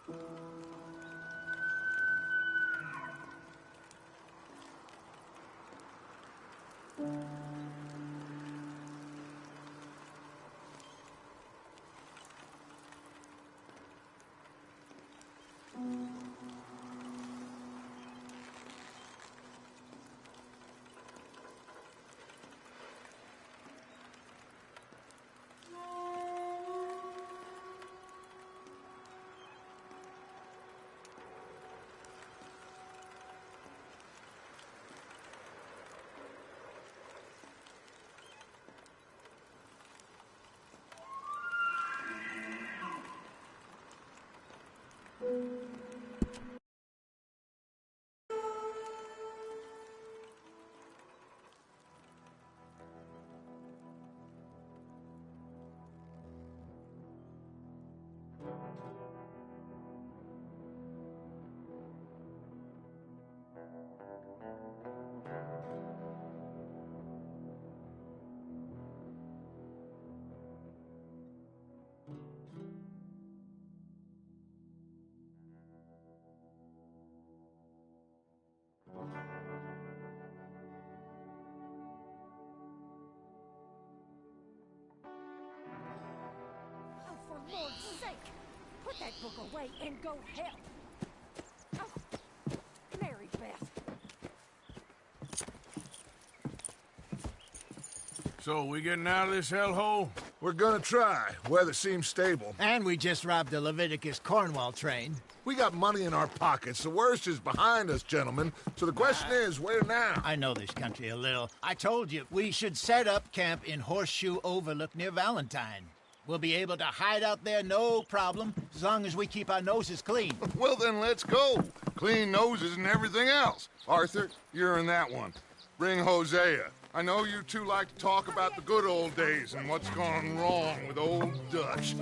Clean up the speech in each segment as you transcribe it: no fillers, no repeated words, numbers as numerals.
For Lord's sake, put that book away and go help. Oh, Mary Beth. So, we getting out of this hellhole? We're gonna try. Weather seems stable. And we just robbed a Leviticus Cornwall train. We got money in our pockets. The worst is behind us, gentlemen. So the question is, where now? I know this country a little. I told you, we should set up camp in Horseshoe Overlook near Valentine. We'll be able to hide out there, no problem, as long as we keep our noses clean. Well, then let's go. Clean noses and everything else. Arthur, you're in that one. Bring Hosea. I know you two like to talk about the good old days and what's gone wrong with old Dutch.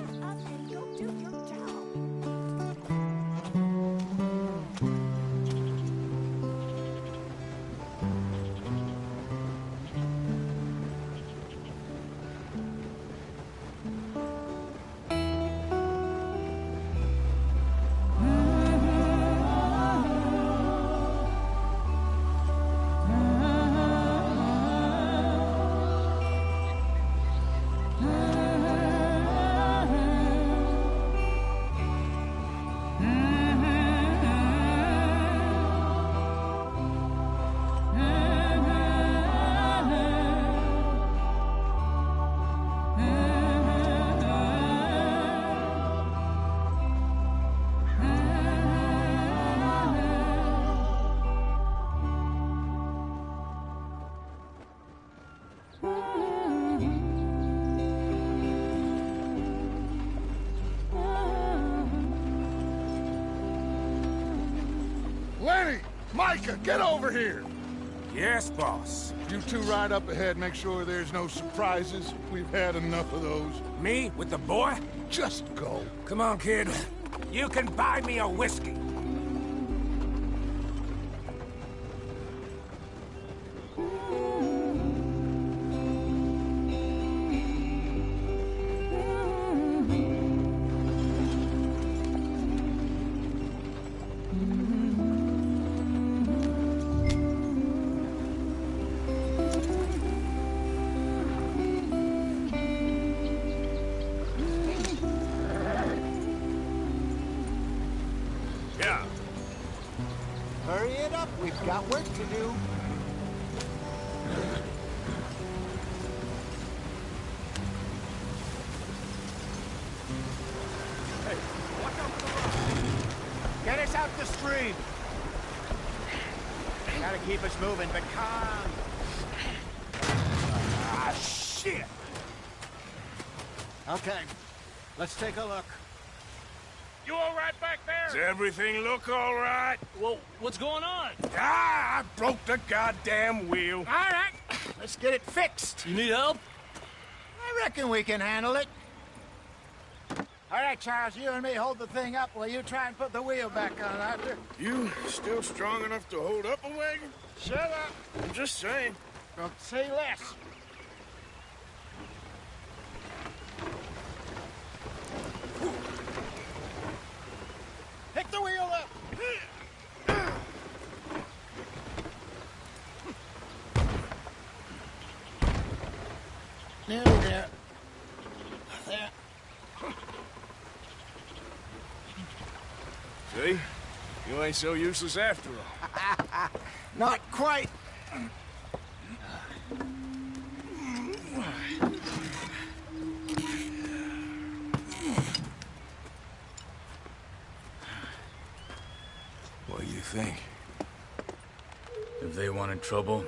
Micah, get over here! Yes, boss. You two ride up ahead, make sure there's no surprises. We've had enough of those. Me? With the boy? Just go. Come on, kid. You can buy me a whiskey. Hurry it up, we've got work to do. Hey, watch out for the rock. Get us out the stream. Gotta keep us moving, but calm. Ah, shit! Okay, let's take a look. You all right back there? Does everything look all right? Well, what's going on? Ah, I broke the goddamn wheel. All right, let's get it fixed. You need help? I reckon we can handle it. All right, Charles, you and me hold the thing up while you try and put the wheel back on, Arthur. You still strong enough to hold up a wagon? Shut up. I'm just saying. Don't say less. Nearly there. There. See? You ain't so useless after all. Not quite. What do you think? If they wanted trouble,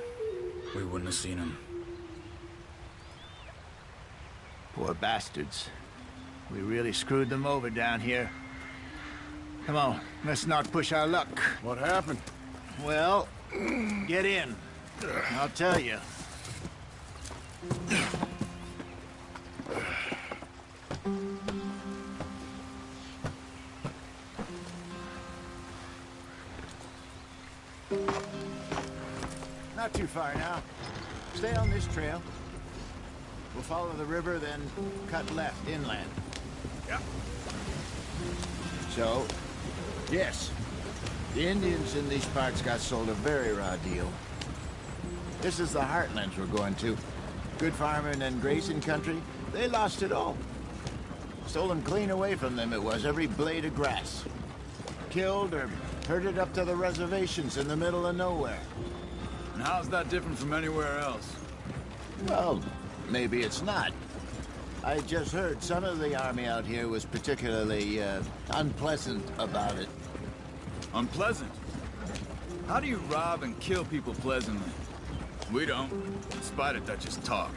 we wouldn't have seen them. Poor bastards. We really screwed them over down here. Come on, let's not push our luck. What happened? Well, get in. I'll tell you. Not too far now. Stay on this trail. We'll follow the river, then cut left inland. Yeah. So, yes, the Indians in these parts got sold a very raw deal. This is the heartlands we're going to. Good farming and grazing country, they lost it all. Stolen clean away from them it was, every blade of grass. Killed or herded up to the reservations in the middle of nowhere. And how's that different from anywhere else? Well, maybe it's not. I just heard some of the army out here was particularly, unpleasant about it. Unpleasant? How do you rob and kill people pleasantly? We don't, despite it, that's just talk.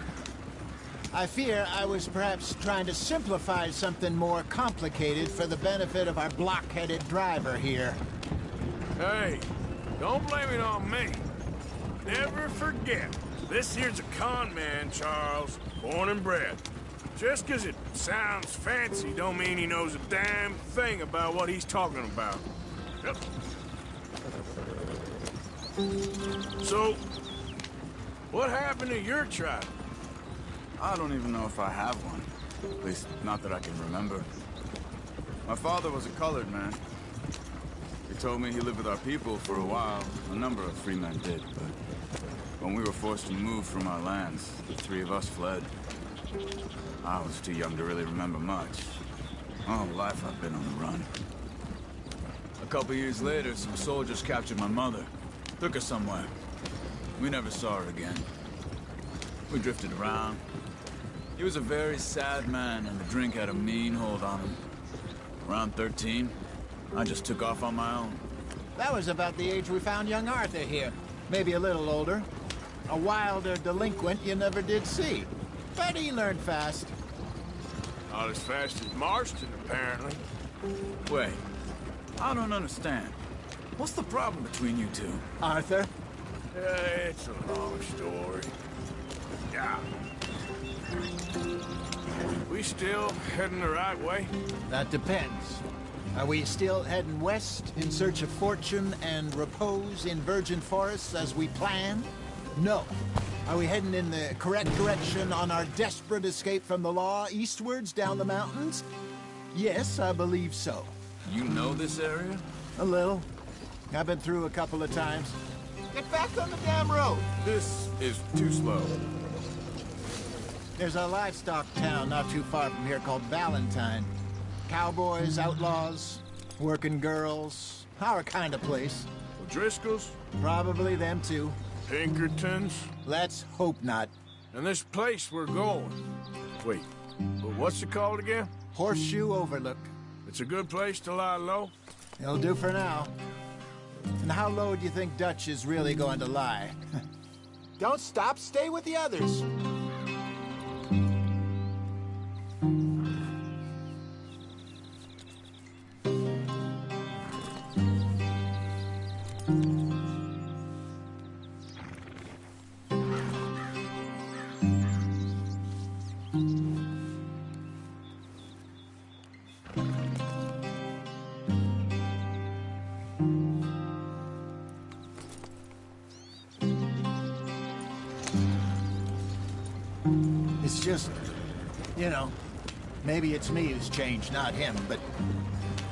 I fear I was perhaps trying to simplify something more complicated for the benefit of our block-headed driver here. Hey, don't blame it on me. Never forget, this here's a con man, Charles, born and bred. Just 'cause it sounds fancy don't mean he knows a damn thing about what he's talking about. Yep. So, what happened to your tribe? I don't even know if I have one. At least, not that I can remember. My father was a colored man. He told me he lived with our people for a while. A number of free men did, but when we were forced to move from our lands, the three of us fled. I was too young to really remember much. All life I've been on the run. A couple years later, some soldiers captured my mother. Took her somewhere. We never saw her again. We drifted around. He was a very sad man, and the drink had a mean hold on him. Around 13, I just took off on my own. That was about the age we found young Arthur here. Maybe a little older. A wilder delinquent you never did see. But he learned fast. Not as fast as Marston, apparently. Wait, I don't understand. What's the problem between you two? Arthur? It's a long story. Yeah. We still heading the right way? That depends. Are we still heading west in search of fortune and repose in virgin forests as we planned? No. Are we heading in the correct direction on our desperate escape from the law eastwards down the mountains? Yes, I believe so. You know this area? A little. I've been through a couple of times. Get back on the damn road! This is too slow. There's a livestock town not too far from here called Valentine. Cowboys, outlaws, working girls, our kind of place. O'Driscoll's? Probably them too. Pinkertons? Let's hope not. And this place we're going. Wait, but what's it called again? Horseshoe Overlook. It's a good place to lie low? It'll do for now. And how low do you think Dutch is really going to lie? Don't stop, stay with the others. It's just, you know, maybe it's me who's changed, not him, but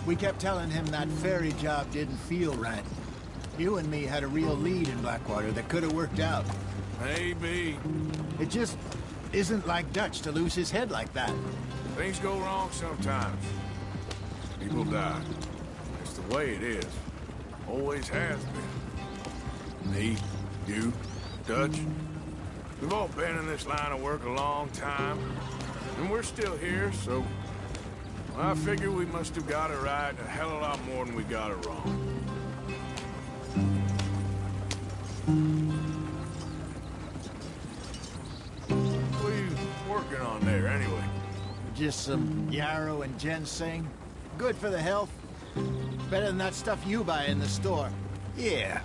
we kept telling him that ferry job didn't feel right. You and me had a real lead in Blackwater that could have worked out. Maybe. It just Isn't like Dutch to lose his head like that. Things go wrong sometimes. People die. It's the way it is. Always has been. Me, you, Dutch. We've all been in this line of work a long time. And we're still here, so... I figure we must have got it right a hell of a lot more than we got it wrong. What are you working on there, anyway? Just some yarrow and ginseng. Good for the health. Better than that stuff you buy in the store. Yeah,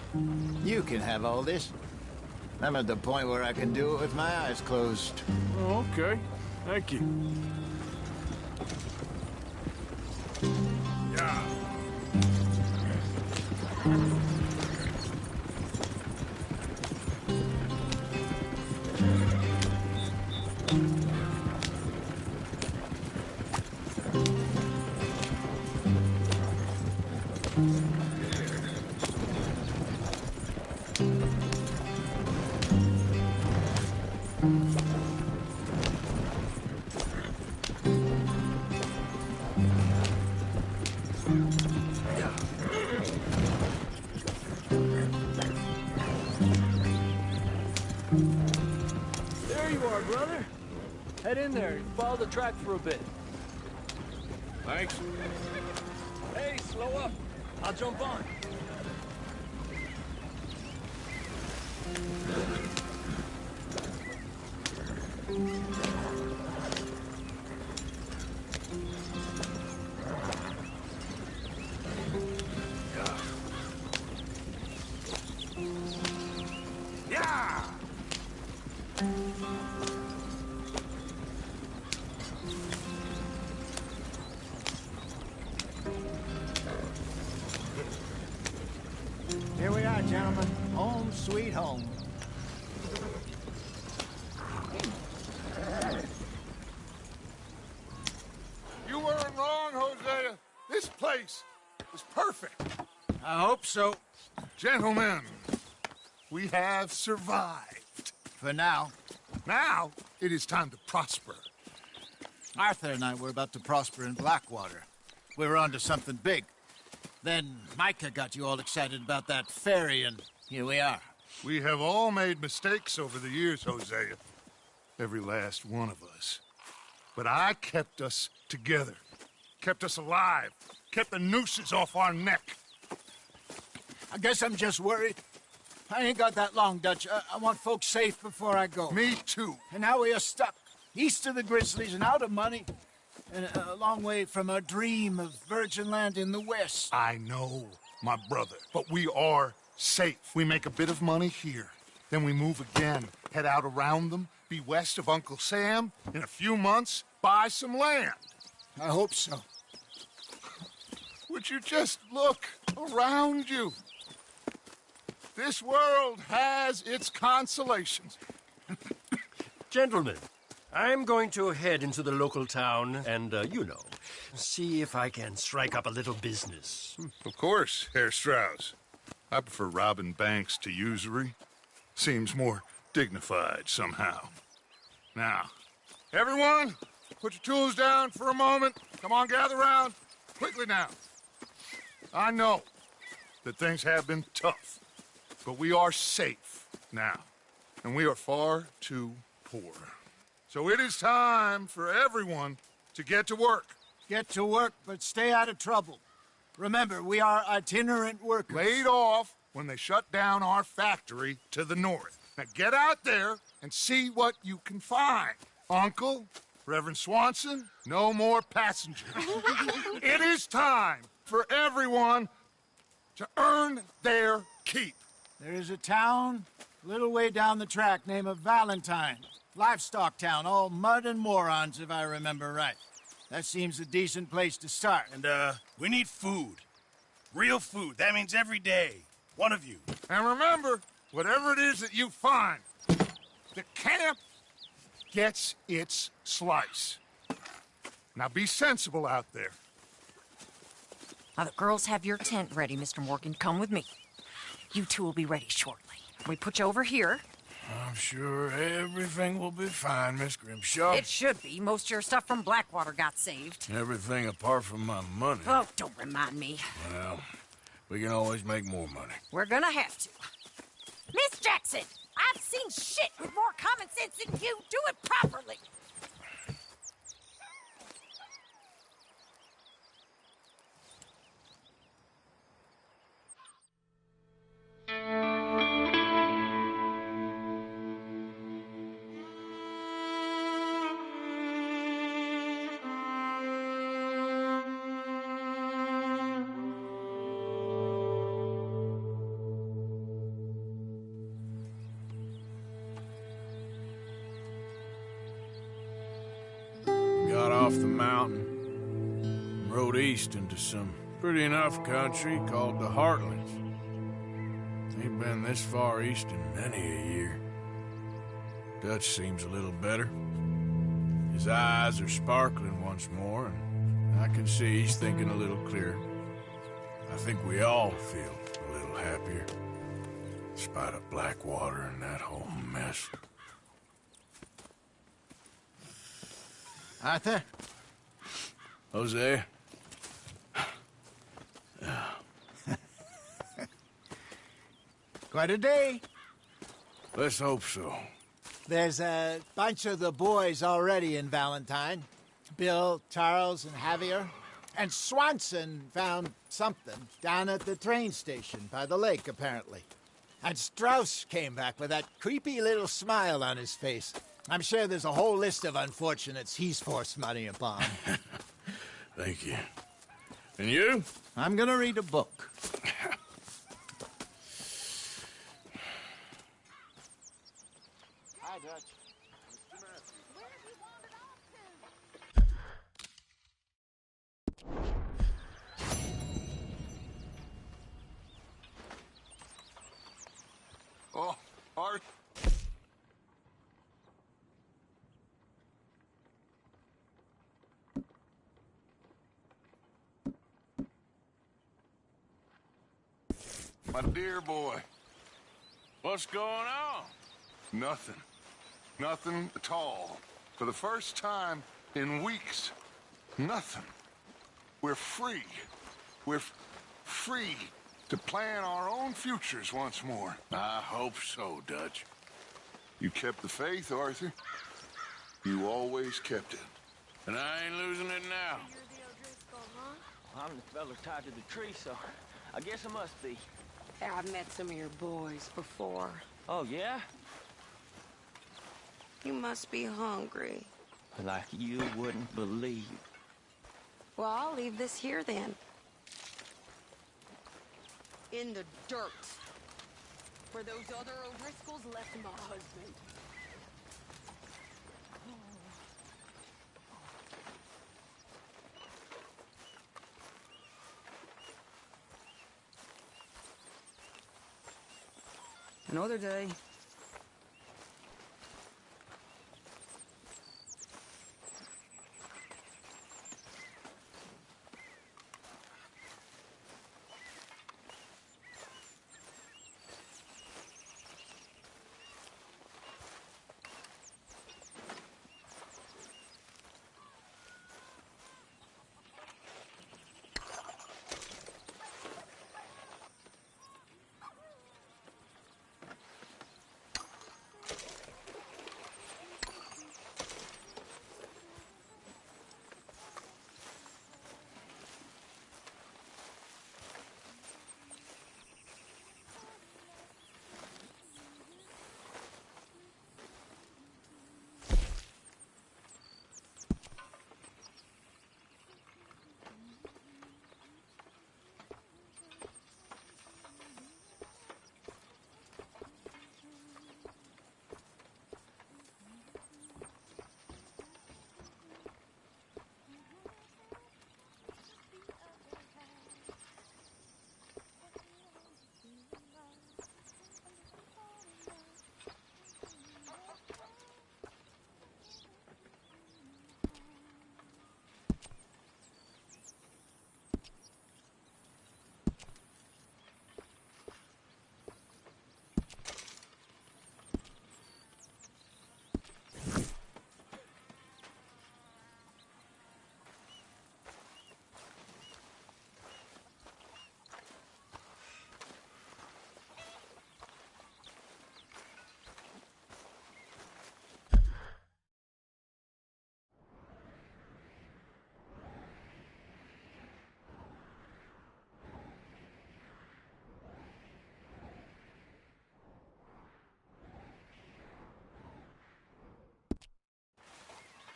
you can have all this. I'm at the point where I can do it with my eyes closed. Oh, okay. Thank you. Yeah. There you are, brother. Head in there and follow the track for a bit. Thanks. Hey, slow up. I'll jump on. Yeah! Here we are, gentlemen. Home sweet home. You weren't wrong, Hosea. This place is perfect. I hope so. Gentlemen, we have survived. For now. Now, it is time to prosper. Arthur and I were about to prosper in Blackwater. We were onto something big. Then Micah got you all excited about that ferry, and here we are. We have all made mistakes over the years, Hosea. Every last one of us. But I kept us together. Kept us alive. Kept the nooses off our neck. I guess I'm just worried. I ain't got that long, Dutch. I want folks safe before I go. Me too. And now we are stuck, east of the Grizzlies and out of money, and a long way from our dream of virgin land in the west. I know, my brother, but we are safe. We make a bit of money here. Then we move again, head out around them, be west of Uncle Sam. In a few months, buy some land. I hope so. Would you just look around you? This world has its consolations. Gentlemen, I'm going to head into the local town and, see if I can strike up a little business. Of course, Herr Strauss. I prefer robbing banks to usury. Seems more dignified somehow. Now, everyone, put your tools down for a moment. Come on, gather round. Quickly now. I know that things have been tough, but we are safe now, and we are far too poor. So it is time for everyone to get to work. Get to work, but stay out of trouble. Remember, we are itinerant workers. Laid off when they shut down our factory to the north. Now get out there and see what you can find. Uncle, Reverend Swanson, no more passengers. It is time for everyone to earn their keep. There is a town a little way down the track named Valentine. Livestock town, all mud and morons, if I remember right. That seems a decent place to start. And, we need food. Real food. That means every day. One of you. And remember, whatever it is that you find, the camp gets its slice. Now be sensible out there. Now, the girls have your tent ready, Mr. Morgan. Come with me. You two will be ready shortly. We put you over here. I'm sure everything will be fine, Miss Grimshaw. It should be. Most of your stuff from Blackwater got saved. Everything apart from my money. Oh, don't remind me. Well, we can always make more money. We're gonna have to. Miss Jackson, I've seen shit with more common sense than you. Do it properly. Got off the mountain, rode east into some pretty enough country called the Heartlands. Ain't been this far east in many a year. Dutch seems a little better. His eyes are sparkling once more, and I can see he's thinking a little clearer. I think we all feel a little happier, in spite of Blackwater and that whole mess. Arthur? Jose? Quite a day. Let's hope so. There's a bunch of the boys already in Valentine. Bill, Charles, and Javier. And Swanson found something down at the train station by the lake, apparently. And Strauss came back with that creepy little smile on his face. I'm sure there's a whole list of unfortunates he's forced money upon. Thank you. And you? I'm gonna read a book. Hi, Dutch. Oh, Art. My dear boy. What's going on? Nothing. Nothing at all. For the first time in weeks. Nothing. We're free. We're free to plan our own futures once more. I hope so, Dutch. You kept the faith, Arthur. You always kept it. And I ain't losing it now. I'm the fella tied to the tree, so I guess I must be. Yeah, I've met some of your boys before. Oh, yeah? You must be hungry. Like you wouldn't believe. Well, I'll leave this here then. In the dirt. Where those other O'Driscolls left my husband. Another day.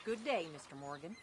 Good day, Mr. Morgan.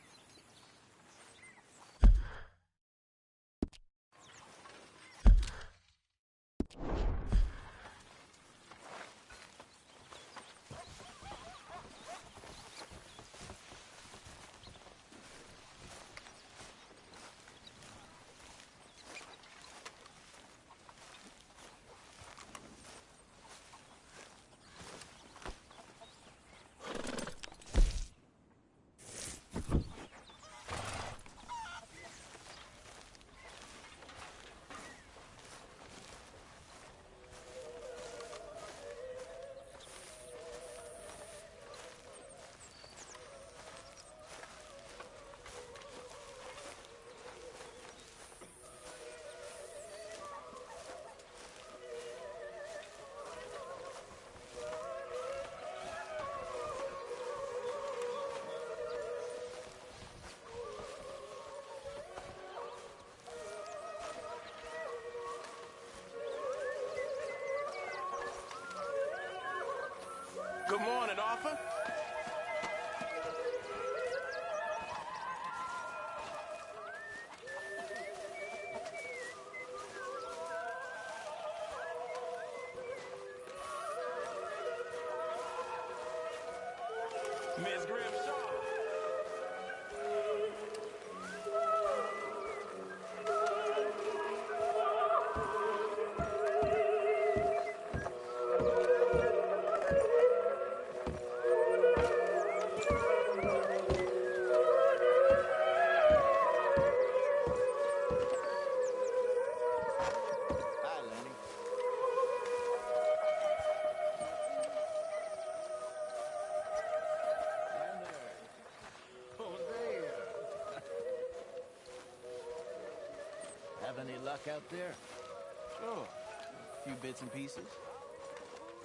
Good morning, Arthur. Miss Grimshaw. Hi, Lenny. Have any luck out there? Sure. A few bits and pieces.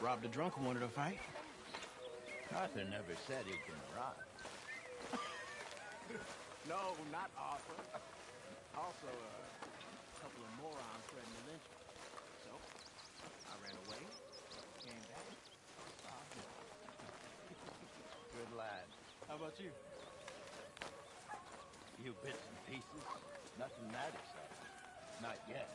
Robbed a drunk who wanted to fight. Arthur never said he can rob. No, not Arthur. Also, a couple of morons threatened to lynch me. So, I ran away, came back, robbed him. Good lad. How about you? Few bits and pieces. Nothing that exciting. Not yet.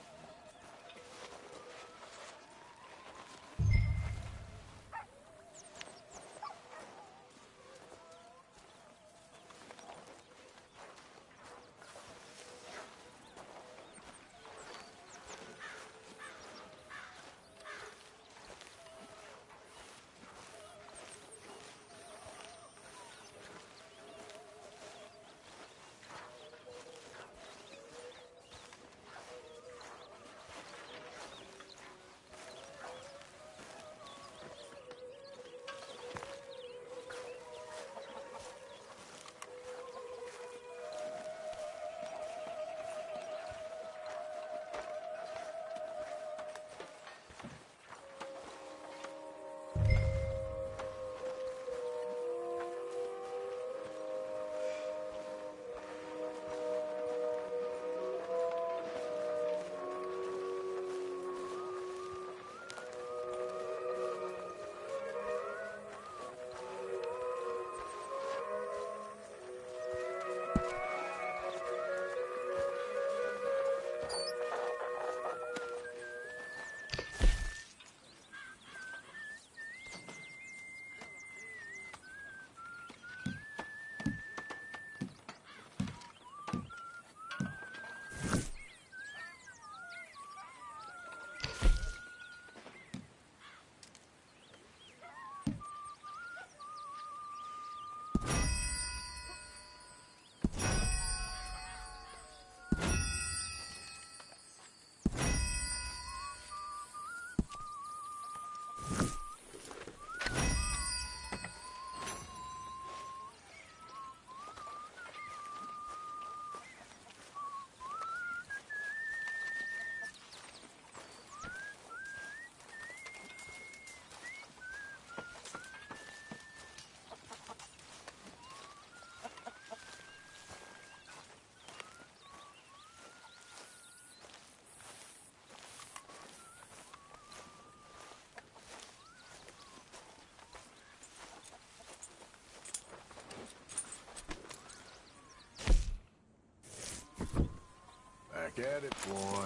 Back at it, boy.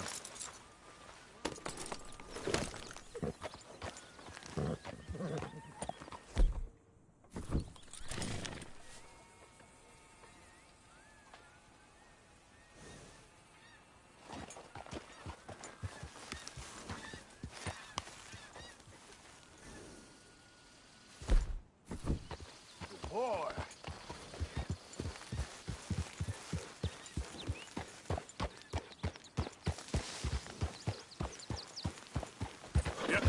Boy. Yep.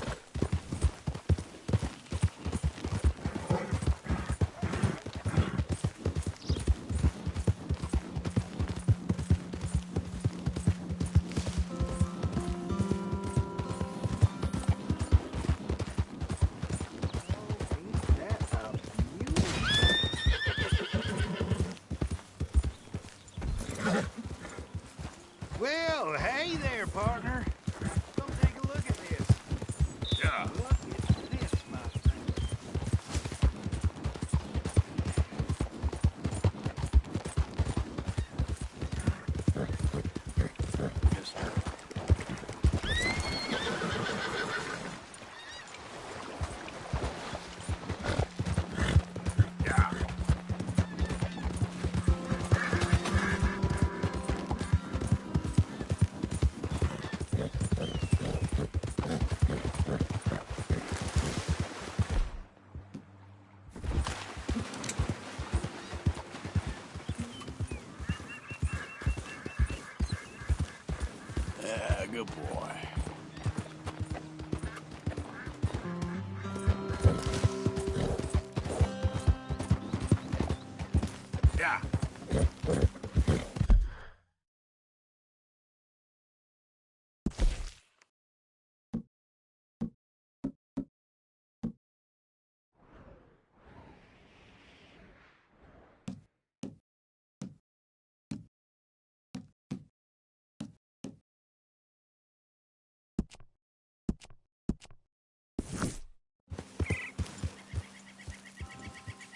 Well, hey there, partner. Come take a look at this. Yeah. Look at this, my friend. Yeah. Yeah, good boy. Yeah.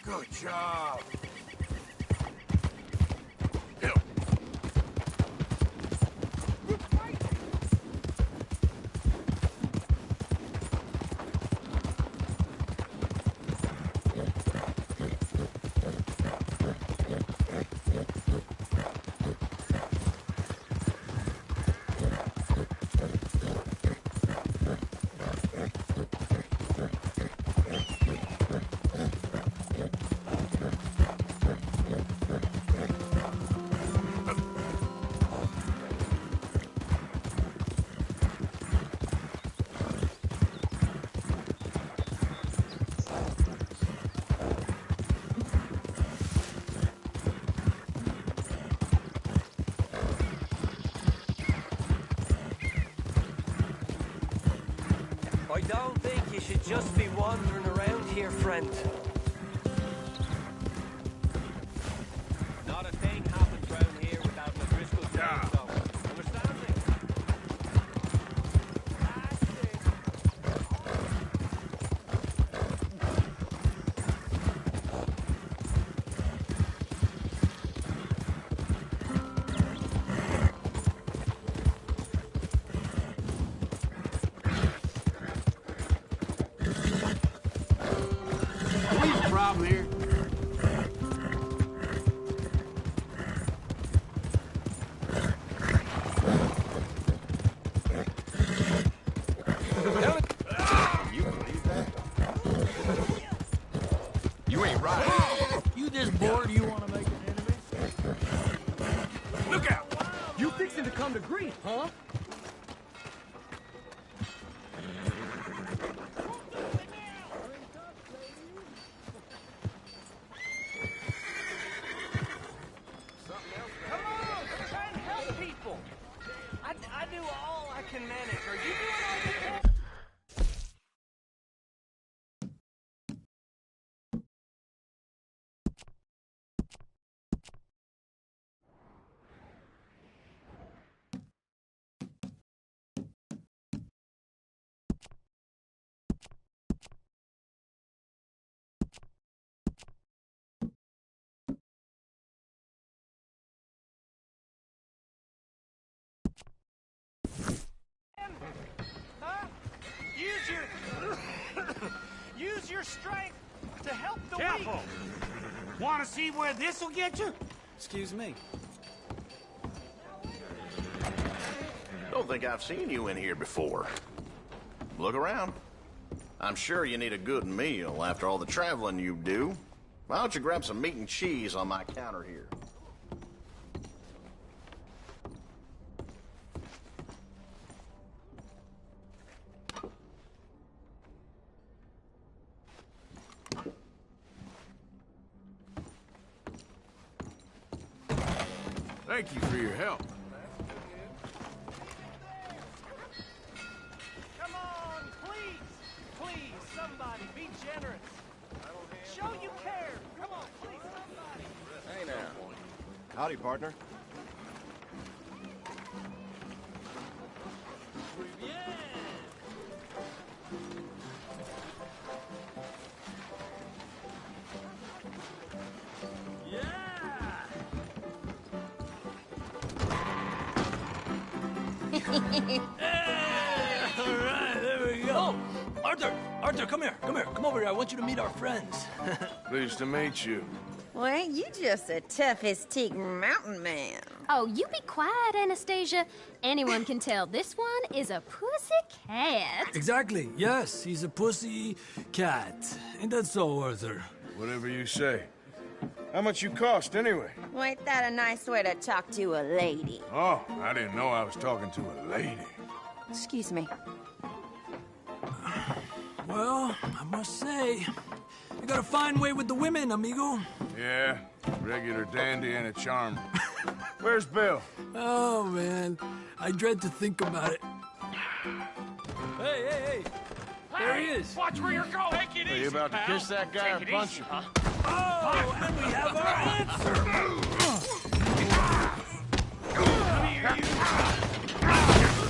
Good job. Hill. I don't think you should just be wandering around here, friend. Not a thing happens round here without an O'Driscoll saying so. Understand me? We've a problem here. You believe that? You ain't right. You this bored you want to make an enemy? Look out! You fixing to come to grief, huh? Come on, we're trying to help people. I do all I can manage. Are you doing all you can? your strength to help the Careful! weak. Want to see where this will get you? Excuse me. Don't think I've seen you in here before. Look around. I'm sure you need a good meal after all the traveling you do. Why don't you grab some meat and cheese on my counter here? Thank you for your help. Come on, please! Please, somebody, be generous. Show you care. Come on, please, somebody. Hey now. Howdy, partner. All right, there we go. Arthur, come here. Come over here. I want you to meet our friends. Pleased to meet you. Well, ain't you just the toughest teak mountain man? Oh, you be quiet, Anastasia. Anyone can tell this one is a pussy cat. Exactly. Yes, he's a pussy cat. Ain't that so, Arthur? Whatever you say. How much you cost, anyway? Well, ain't that a nice way to talk to a lady? Oh, I didn't know I was talking to a lady. Excuse me. Well, I must say, you got a fine way with the women, amigo. Yeah, regular dandy and a charmer. Where's Bill? Oh, man. I dread to think about it. Hey! There he is. Watch where you're going. Take it Are you about to kiss that guy or punch him? Oh, and we have our answer. Come here,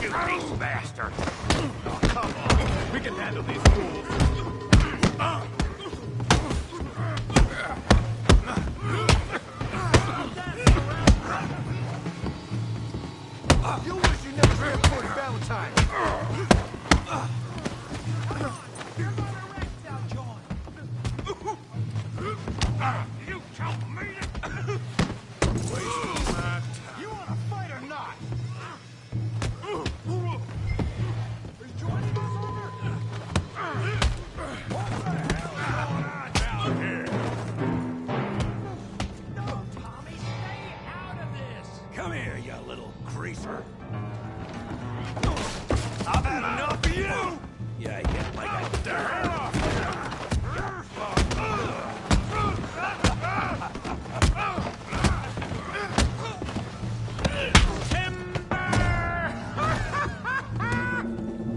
you piece bastard. Oh, come on. We can handle these fools. You wish you never said Cody Valentine. You told me to... Wasting my time. You want to fight or not? Are you joining us over? What the hell is going on down here? No, Tommy, stay out of this. Come here, you little greaser. I've had enough of you. Yeah, I get like a dirt.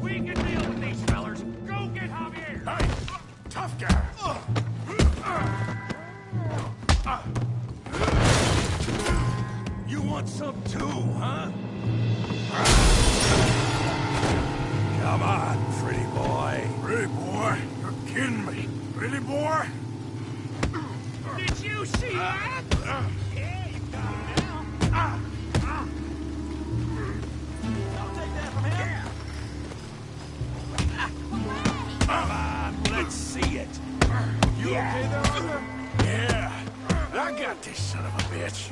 We can deal with these fellers. Go get Javier. Hey, tough guy. You want some too, huh? Come on, pretty boy. Pretty boy? You're kidding me. Pretty boy? Did you see that? Yeah, you got him now. Don't take that from him. Come on, let's see it. You okay there, Arthur? Yeah. I got this son of a bitch.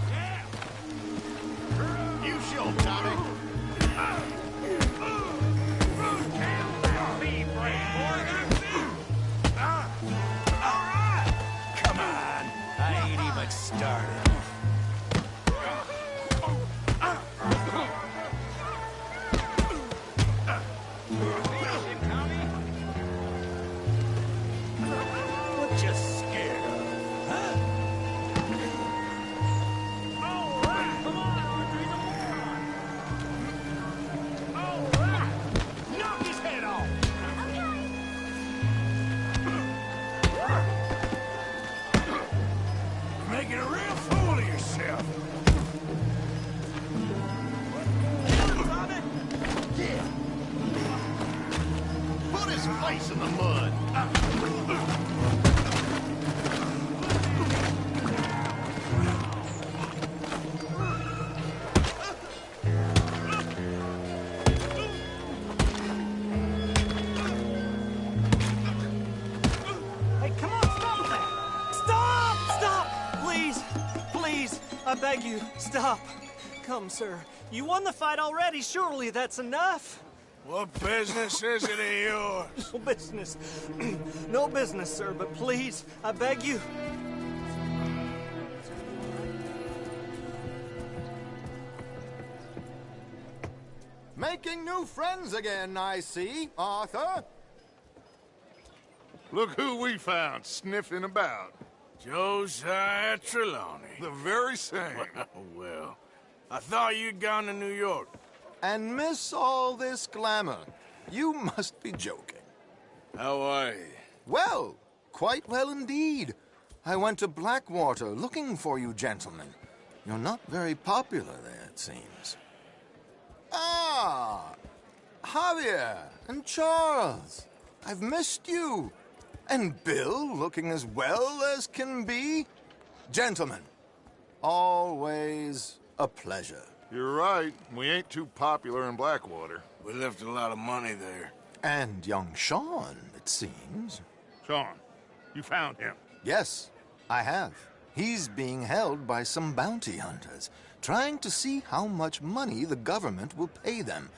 Yeah. You show him, Tommy. Be brave, boy. Come on, I ain't even started. What you scared of, huh? All right, come on, Arthur. He's a moron. All right. Knock his head off. You're making a real fool of yourself. Put his face in the mud. I beg you, stop. Come, sir. You won the fight already. Surely that's enough. What business is it of yours? No business. No business, sir, but please, I beg you. Making new friends again, I see, Arthur. Look who we found sniffing about. Josiah Trelawney. The very same. Well, I thought you'd gone to New York. And miss all this glamour. You must be joking. How are you? Well, quite well indeed. I went to Blackwater looking for you gentlemen. You're not very popular there, it seems. Ah, Javier and Charles. I've missed you. And Bill looking as well as can be. Gentlemen, always a pleasure. You're right. We ain't too popular in Blackwater. We left a lot of money there. And young Sean, it seems. Sean, you found him? Yes, I have. He's being held by some bounty hunters, trying to see how much money the government will pay them.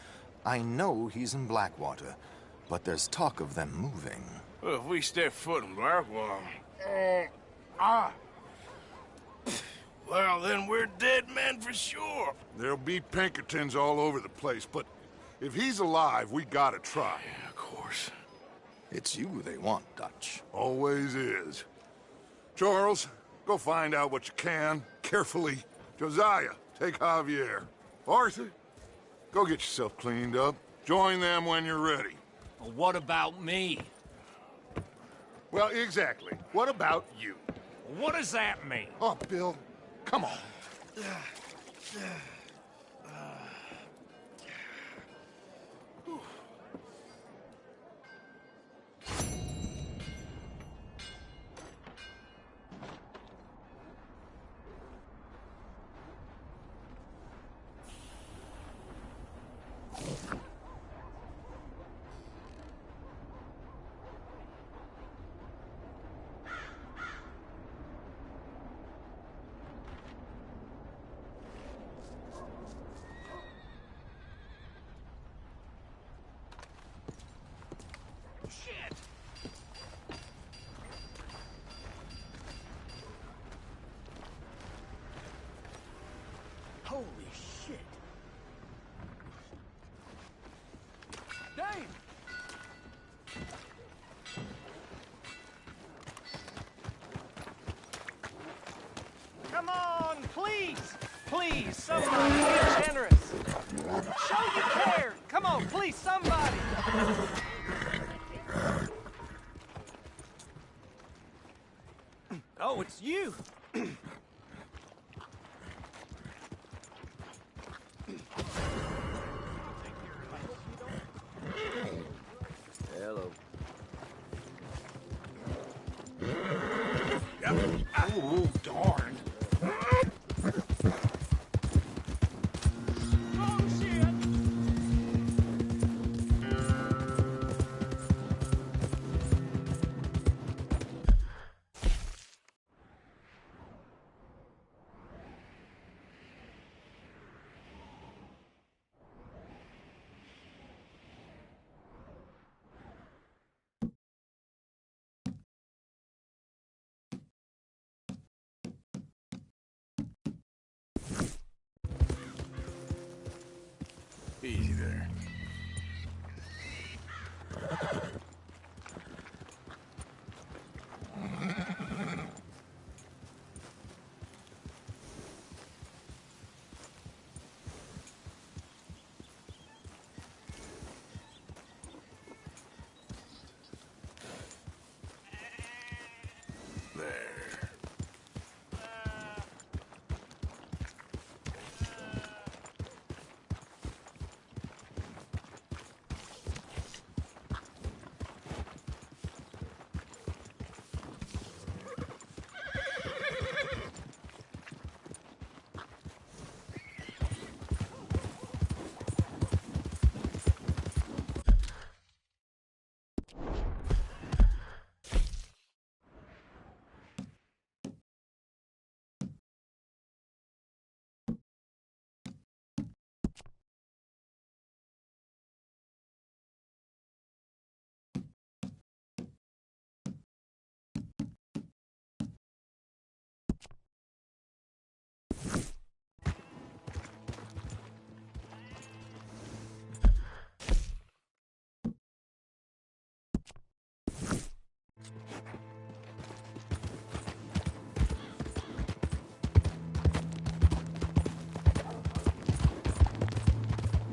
I know he's in Blackwater, but there's talk of them moving. Well, if we step foot in Blackwater... Well, then we're dead men for sure. There'll be Pinkertons all over the place, but if he's alive, we gotta try. Yeah, of course. It's you they want, Dutch. Always is. Charles, go find out what you can, carefully. Josiah, take Javier. Arthur, go get yourself cleaned up. Join them when you're ready. Well, what about me? Well, exactly. What about you? What does that mean? Oh, Bill, come on. Holy shit. Dave! Come on, please! Please, somebody, be generous! Show you care! Come on, please, somebody! Oh, it's you! Hello. Oh, darn. Easy there.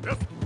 Yep.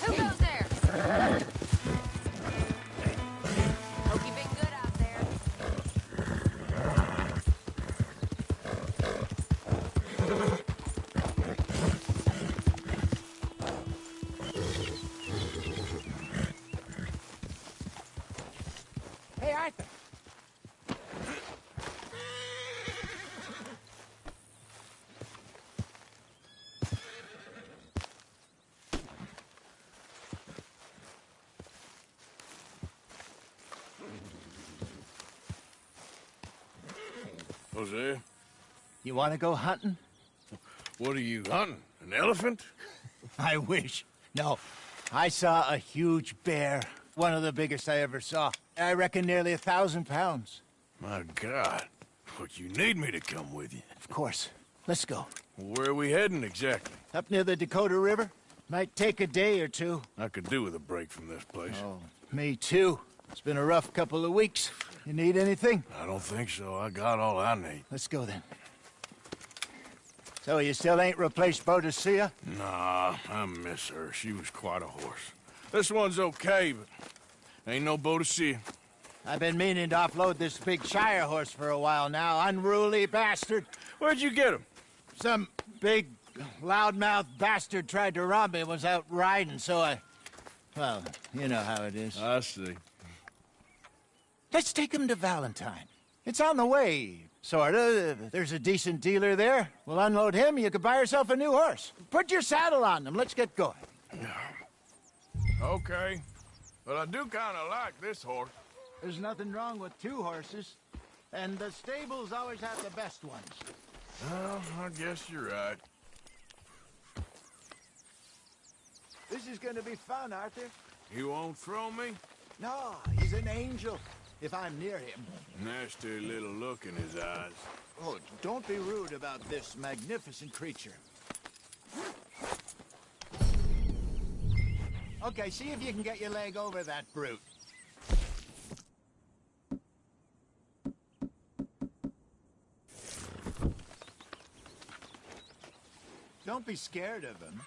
Who goes there? Hope you've been good out there. Hey, Arthur. Hosea, You want to go hunting? what are you hunting? An elephant? I wish. No, I saw a huge bear. One of the biggest I ever saw. I reckon nearly 1,000 pounds. My God. But you need me to come with you. Of course. Let's go. Where are we heading exactly? Up near the Dakota River. Might take a day or two. I could do with a break from this place. Oh, me too. It's been a rough couple of weeks. You need anything? I don't think so. I got all I need. Let's go then. So you still ain't replaced Boadicea? Nah, I miss her. She was quite a horse. This one's okay, but ain't no Boadicea. I've been meaning to offload this big Shire horse for a while now. Unruly bastard. Where'd you get him? Some big, loudmouth bastard tried to rob me and was out riding, so I... Well, you know how it is. I see. Let's take him to Valentine. It's on the way, sorta. There's a decent dealer there. We'll unload him, you could buy yourself a new horse. Put your saddle on him, let's get going. Okay. But I do kind of like this horse. There's nothing wrong with two horses. And the stables always have the best ones. Well, I guess you're right. This is gonna be fun, Arthur. You won't throw me? No, he's an angel. If I'm near him. Nasty little look in his eyes. Oh, don't be rude about this magnificent creature. Okay, see if you can get your leg over that brute. Don't be scared of him.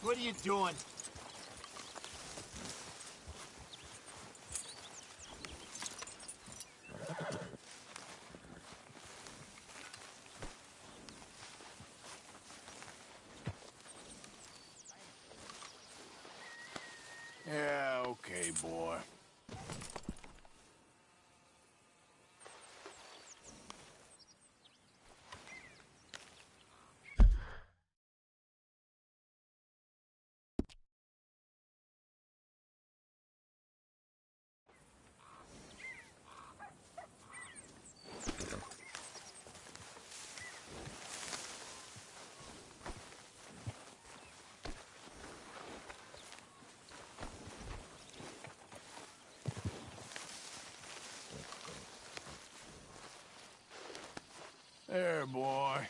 What are you doing? Yeah, okay, boy. There, boy.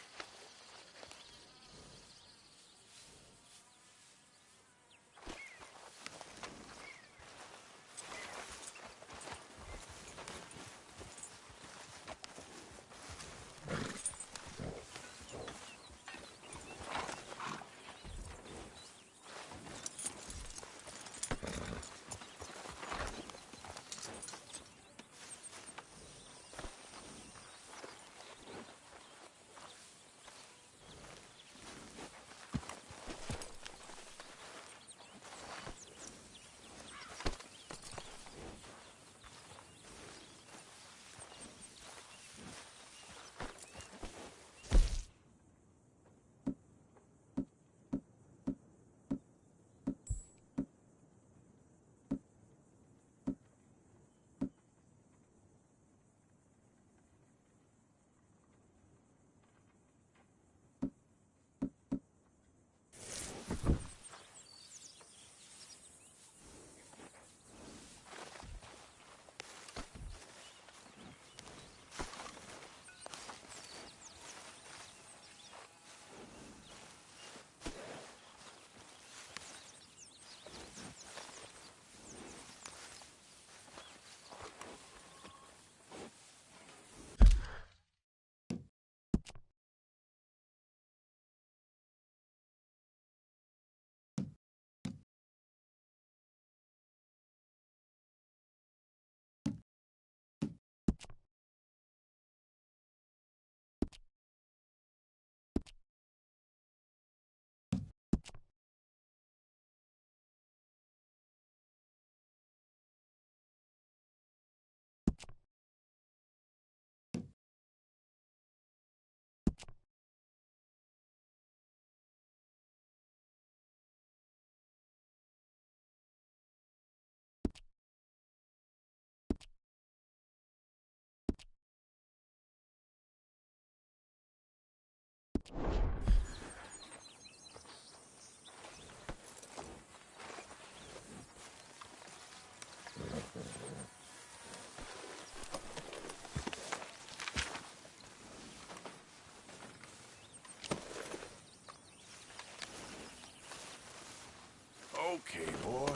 Okay, boy.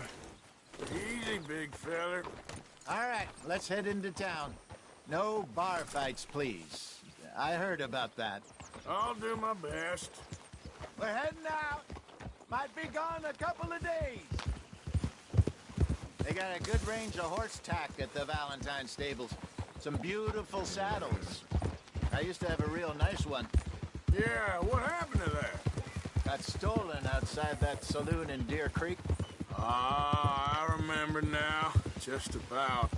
Easy, big feller. All right, let's head into town. No bar fights, please. I heard about that. I'll do my best. We're heading out. Might be gone a couple of days. They got a good range of horse tack at the Valentine stables. Some beautiful saddles. I used to have a real nice one. Yeah, what happened to that? Got stolen outside that saloon in Deer Creek. Ah, I remember now. Just about.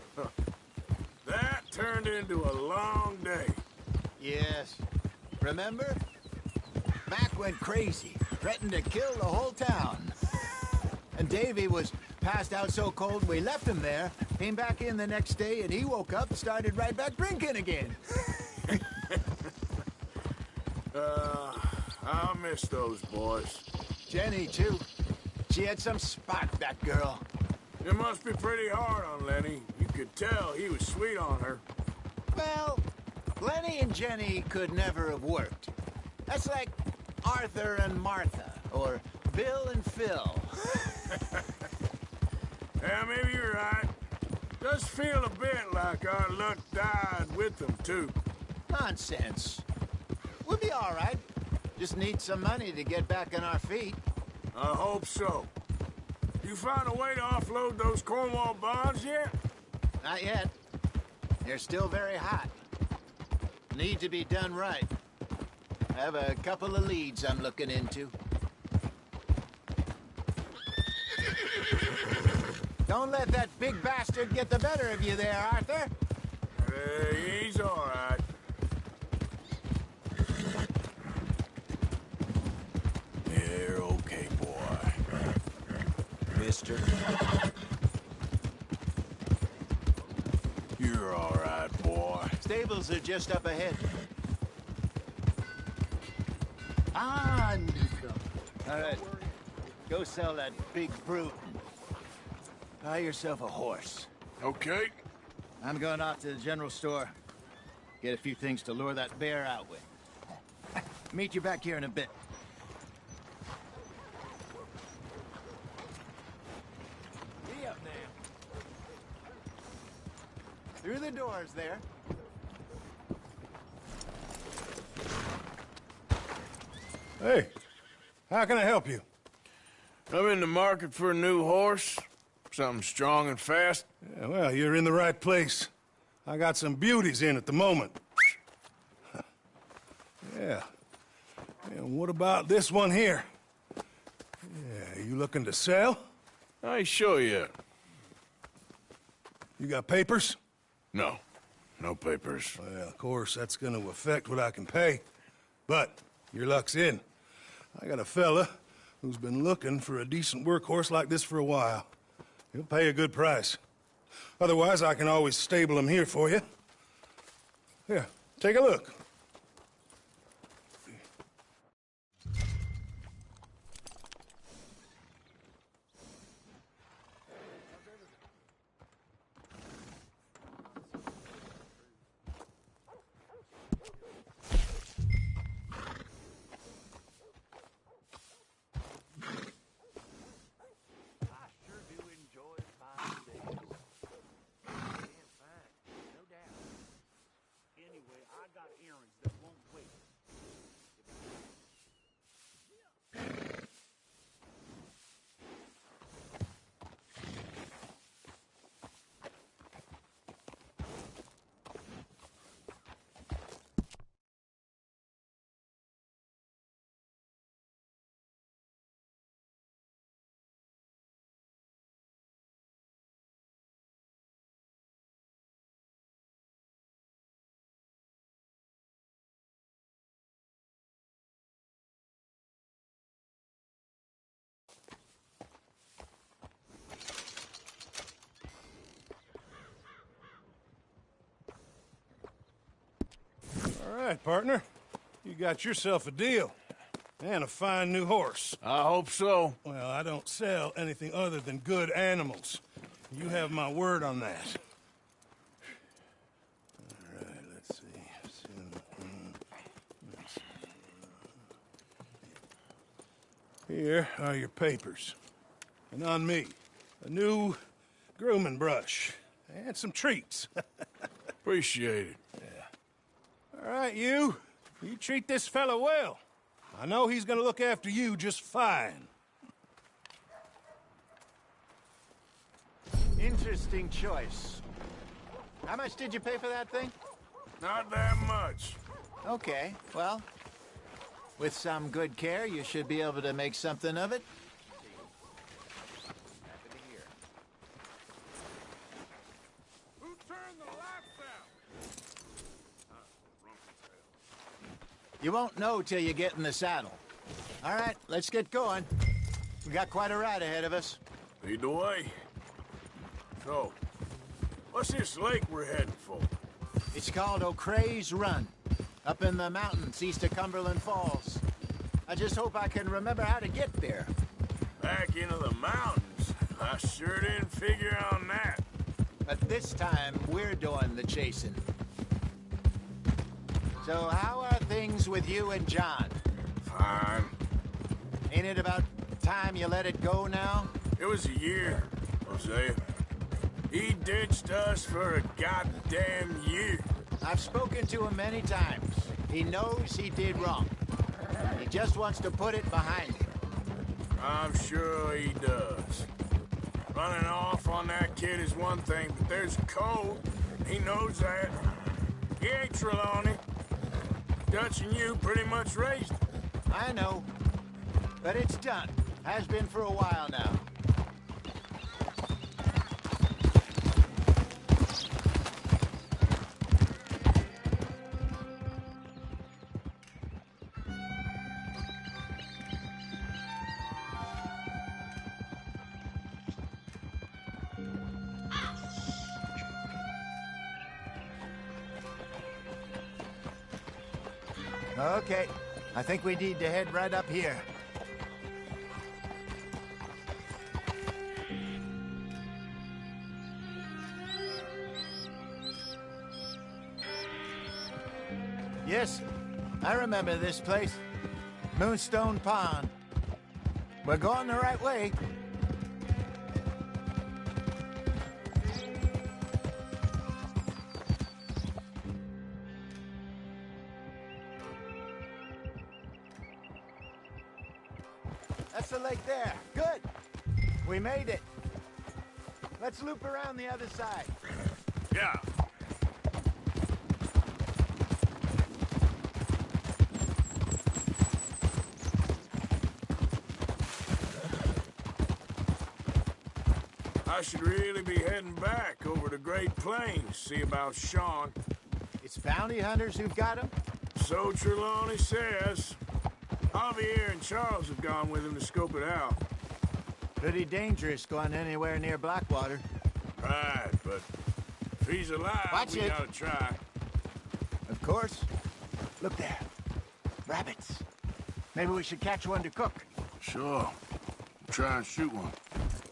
That turned into a long day. Yes. Remember? Mac went crazy, threatened to kill the whole town. And Davy was passed out so cold we left him there, came back in the next day, and he woke up and started right back drinking again. I'll miss those boys. Jenny, too. She had some spot, that girl. It must be pretty hard on Lenny. You could tell he was sweet on her. Well, Lenny and Jenny could never have worked. That's like Arthur and Martha, or Bill and Phil. Yeah, maybe you're right. Does feel a bit like our luck died with them, too. Nonsense. We'll be all right. Just need some money to get back on our feet. I hope so. You find a way to offload those Cornwall bonds yet? Not yet. They're still very hot. Need to be done right. I have a couple of leads I'm looking into. Don't let that big bastard get the better of you there, Arthur. He's all right. You're okay, boy. Mister. You're all right, boy. Stables are just up ahead. Ah, Nico. All right. Go sell that big brute. Buy yourself a horse. Okay. I'm going off to the general store. Get a few things to lure that bear out with. Meet you back here in a bit. Be up now. Through the doors there. Hey, how can I help you? I'm in the market for a new horse. Something strong and fast. Yeah, well, you're in the right place. I got some beauties in at the moment. Yeah. And what about this one here? Yeah, you looking to sell? I show you. You got papers? No. No papers. Well, of course, that's gonna affect what I can pay. But your luck's in. I got a fella who's been looking for a decent workhorse like this for a while. He'll pay a good price. Otherwise, I can always stable him here for you. Here, take a look. All right, partner. You got yourself a deal. And a fine new horse. I hope so. Well, I don't sell anything other than good animals. You have my word on that. All right, let's see. Here are your papers. And on me, a new grooming brush. And some treats. Appreciate it. Yeah. All right, you treat this fella well. I know he's gonna look after you just fine. Interesting choice. How much did you pay for that thing? Not that much. Okay, well, with some good care, you should be able to make something of it. Happy to hear. Who turned the lights out? You won't know till you get in the saddle. All right, let's get going. We got quite a ride ahead of us. Lead the way. So, what's this lake we're heading for? It's called O'Creagh's Run, up in the mountains east of Cumberland Falls. I just hope I can remember how to get there. Back into the mountains? I sure didn't figure on that. But this time, we're doing the chasing. So how are things with you and John? Fine. Ain't it about time you let it go now? It was a year, Hosea. He ditched us for a goddamn year. I've spoken to him many times. He knows he did wrong. He just wants to put it behind him. I'm sure he does. Running off on that kid is one thing, but there's a code. He knows that. He ain't Trelawney. Dutch and you pretty much raised him. I know. But it's done. Has been for a while now. Okay, I think we need to head right up here. Yes, I remember this place. Moonstone Pond. We're going the right way. That's the lake there. Good. We made it. Let's loop around the other side. Yeah. I should really be heading back over to Great Plains, see about Sean. It's bounty hunters who've got him? So Trelawney says. Javier and Charles have gone with him to scope it out. Pretty dangerous going anywhere near Blackwater. Right, but if he's alive, Watch we it. gotta try. Of course. Look there. Rabbits. Maybe we should catch one to cook. Sure. Try and shoot one.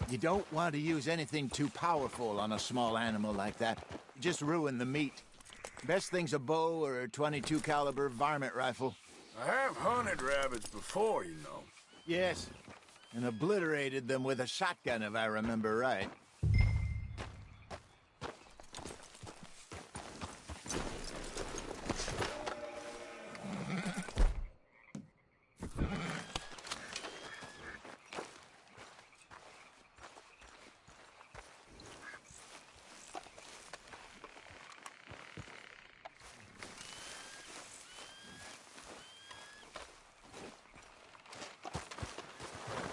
You don't want to use anything too powerful on a small animal like that. You just ruin the meat. Best thing's a bow or a .22 caliber varmint rifle. I have hunted rabbits before, you know. Yes, and obliterated them with a shotgun, if I remember right.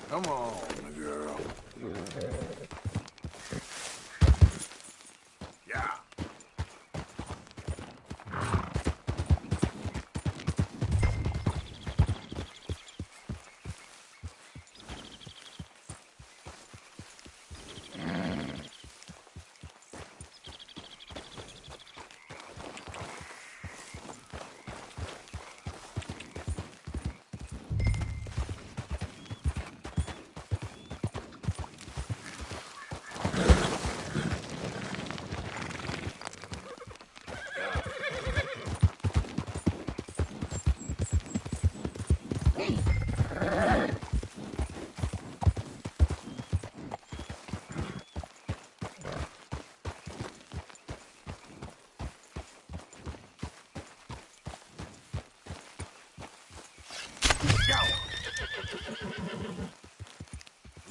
Come on, girl. Yeah.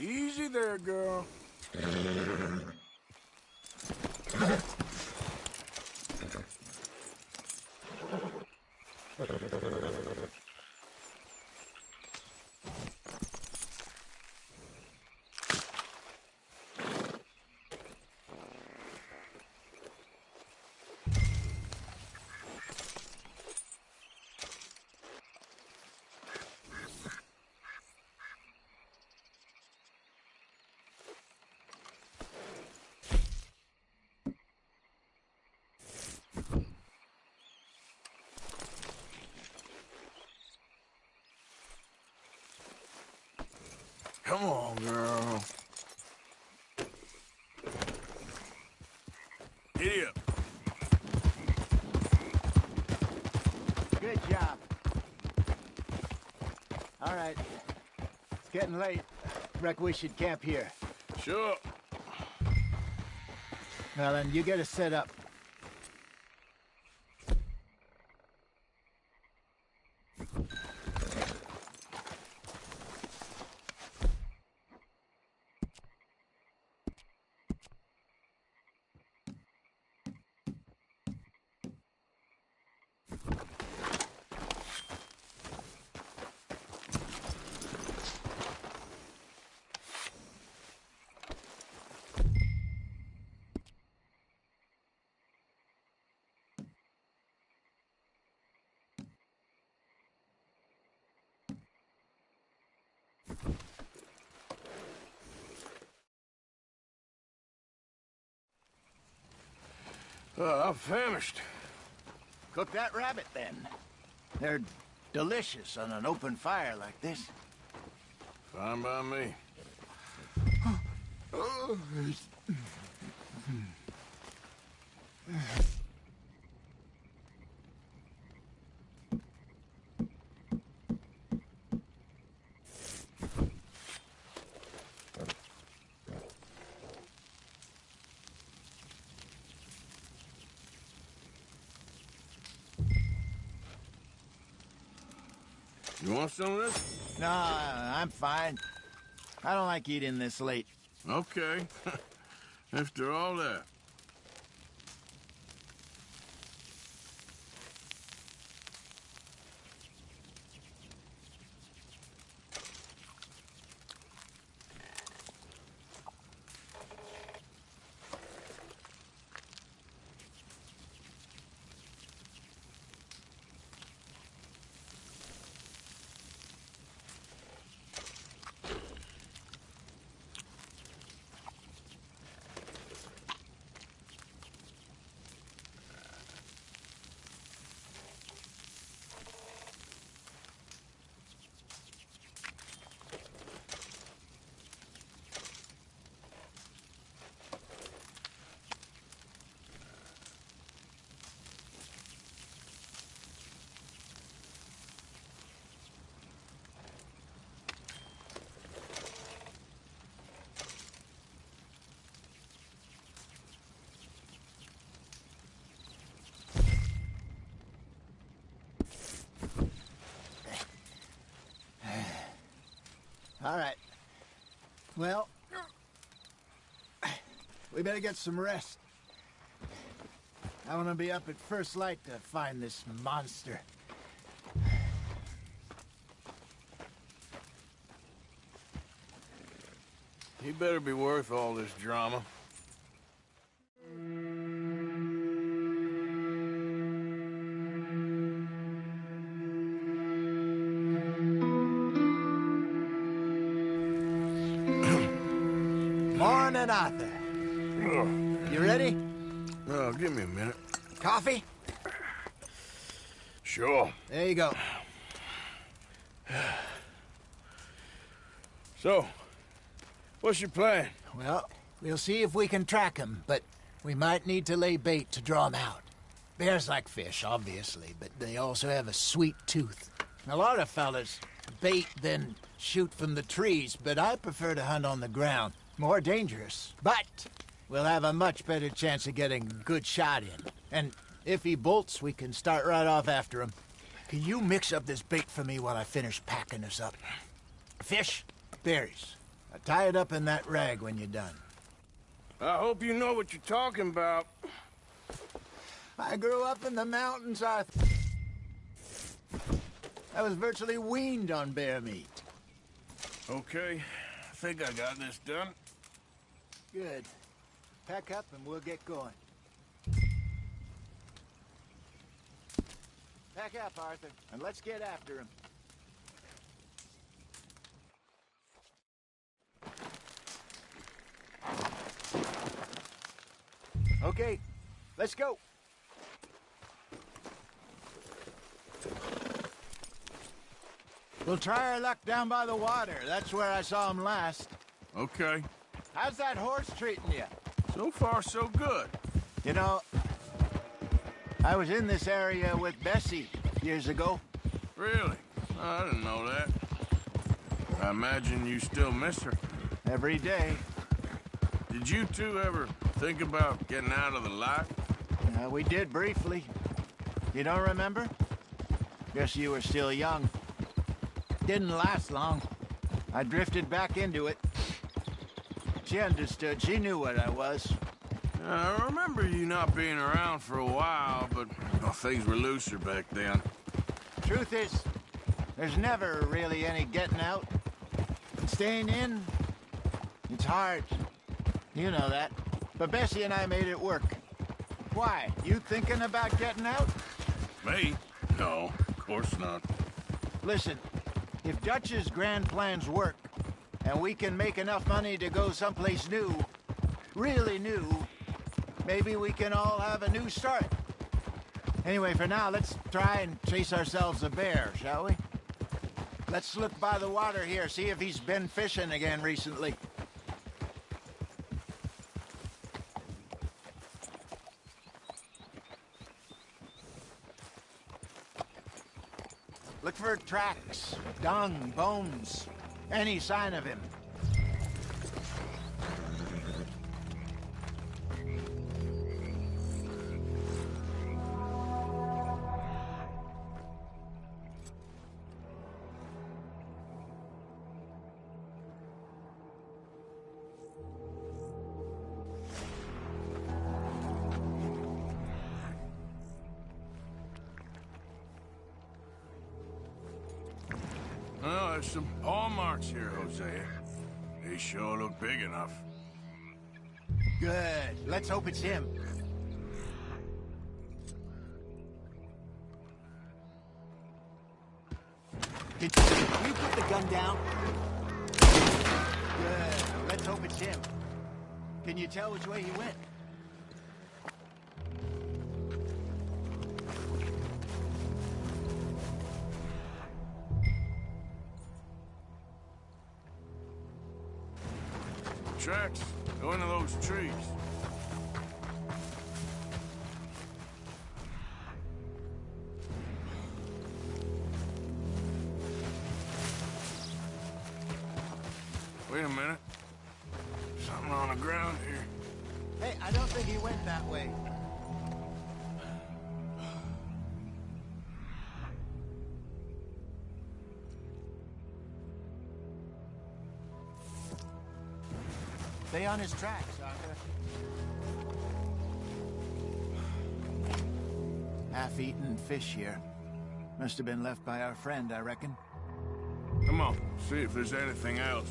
Easy there, girl. Come on, girl. Giddy up. Good job. All right. It's getting late. Reckon we should camp here. Sure. Well, then, you get us set up. I'm famished. Cook that rabbit, then. They're delicious on an open fire like this. Fine by me. You want some of this? No, I'm fine. I don't like eating this late. Okay. After all that. All right. Well, we better get some rest. I want to be up at first light to find this monster. He better be worth all this drama. Morning, Arthur. You ready? Oh, give me a minute. Coffee? Sure. There you go. So, what's your plan? Well, we'll see if we can track him, but we might need to lay bait to draw him out. Bears like fish, obviously, but they also have a sweet tooth. A lot of fellas bait, then shoot from the trees, but I prefer to hunt on the ground. More dangerous, but we'll have a much better chance of getting a good shot in. And if he bolts, we can start right off after him. Can you mix up this bait for me while I finish packing this up? Fish, berries. Tie it up in that rag when you're done. I hope you know what you're talking about. I grew up in the mountains, Arthur. I was virtually weaned on bear meat. Okay, I think I got this done. Good. Pack up and we'll get going. Pack up, Arthur, and let's get after him. Okay, let's go. We'll try our luck down by the water. That's where I saw him last. Okay. How's that horse treating you? So far, so good. You know, I was in this area with Bessie years ago. Really? Oh, I didn't know that. I imagine you still miss her. Every day. Did you two ever think about getting out of the life? We did briefly. You don't remember? Guess you were still young. Didn't last long. I drifted back into it. She understood. She knew what I was. I remember you not being around for a while, but things were looser back then. Truth is, there's never really any getting out. Staying in, it's hard. You know that. But Bessie and I made it work. Why? You thinking about getting out? Me? No, of course not. Listen, if Dutch's grand plans work, and we can make enough money to go someplace new, really new, maybe we can all have a new start. Anyway, for now, let's try and chase ourselves a bear, shall we? Let's look by the water here, see if he's been fishing again recently. Look for tracks, dung, bones, any sign of him. Well, there's some paw marks here, Hosea. They sure look big enough. Good. Let's hope it's him. Can you put the gun down? Good. Let's hope it's him. Can you tell which way he went? Tracks. Go into those trees. Wait a minute. Something on the ground here. Hey, I don't think he went that way. Stay on his tracks, Arthur. Half-eaten fish here. Must have been left by our friend, I reckon. Come on, see if there's anything else.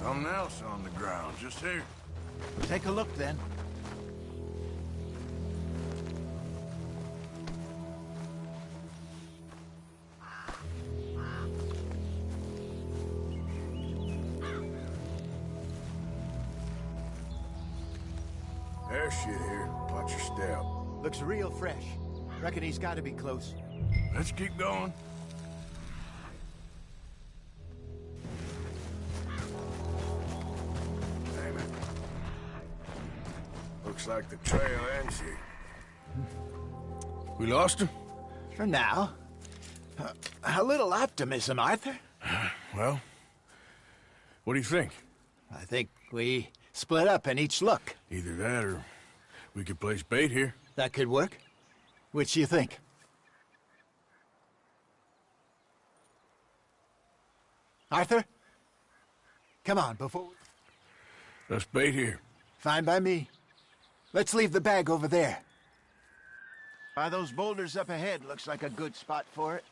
Something else on the ground, just here. Take a look, then. There's shit here. Watch your step. Looks real fresh. Reckon he's got to be close. Let's keep going. Looks like the trail ends here. We lost him? For now. A little optimism, Arthur. Well, what do you think? I think we split up and each look. Either that or we could place bait here. That could work. Which do you think? Arthur? Come on, before... Let's bait here. Fine by me. Let's leave the bag over there. By those boulders up ahead, looks like a good spot for it.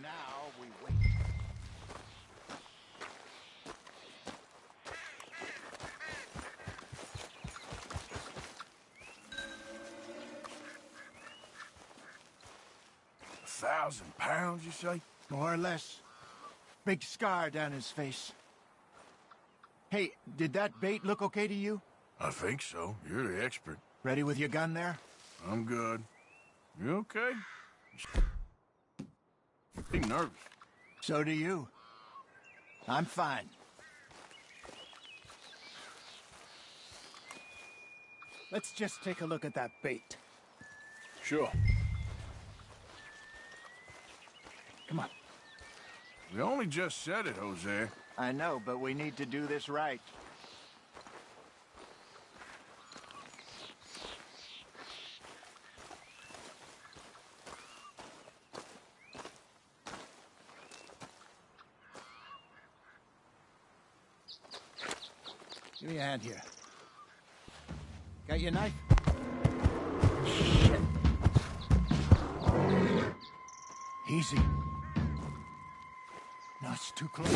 Now we wait. £1,000, you say? More or less. Big scar down his face. Hey, did that bait look okay to you? I think so. You're the expert. Ready with your gun there? I'm good. You okay? Be nervous. So do you. I'm fine. Let's just take a look at that bait. Sure. Come on. We only just said it, Jose. I know, but we need to do this right. Give me a hand here. Got your knife? Shit. Easy. No, it's too close.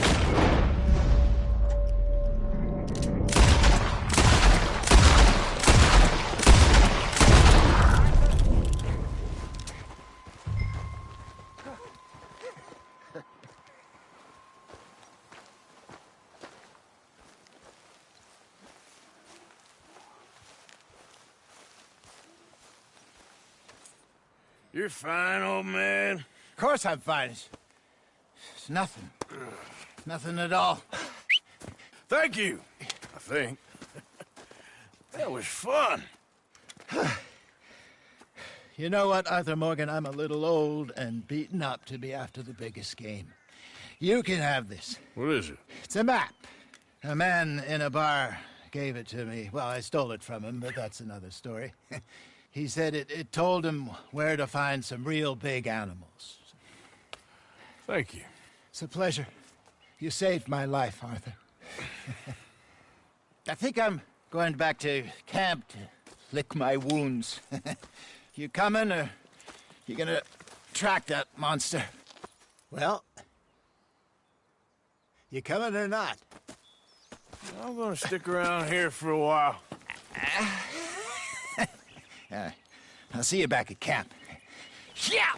You're fine, old man. Of course I'm fine. It's nothing. Nothing at all. Thank you, I think. That was fun. You know what, Arthur Morgan? I'm a little old and beaten up to be after the biggest game. You can have this. What is it? It's a map. A man in a bar gave it to me. Well, I stole it from him, but that's another story. He said it told him where to find some real big animals. Thank you. It's a pleasure. You saved my life, Arthur. I think I'm going back to camp to lick my wounds. You coming, or you gonna track that monster? Well, you coming or not? I'm gonna stick around here for a while. I'll see you back at camp. Yeah!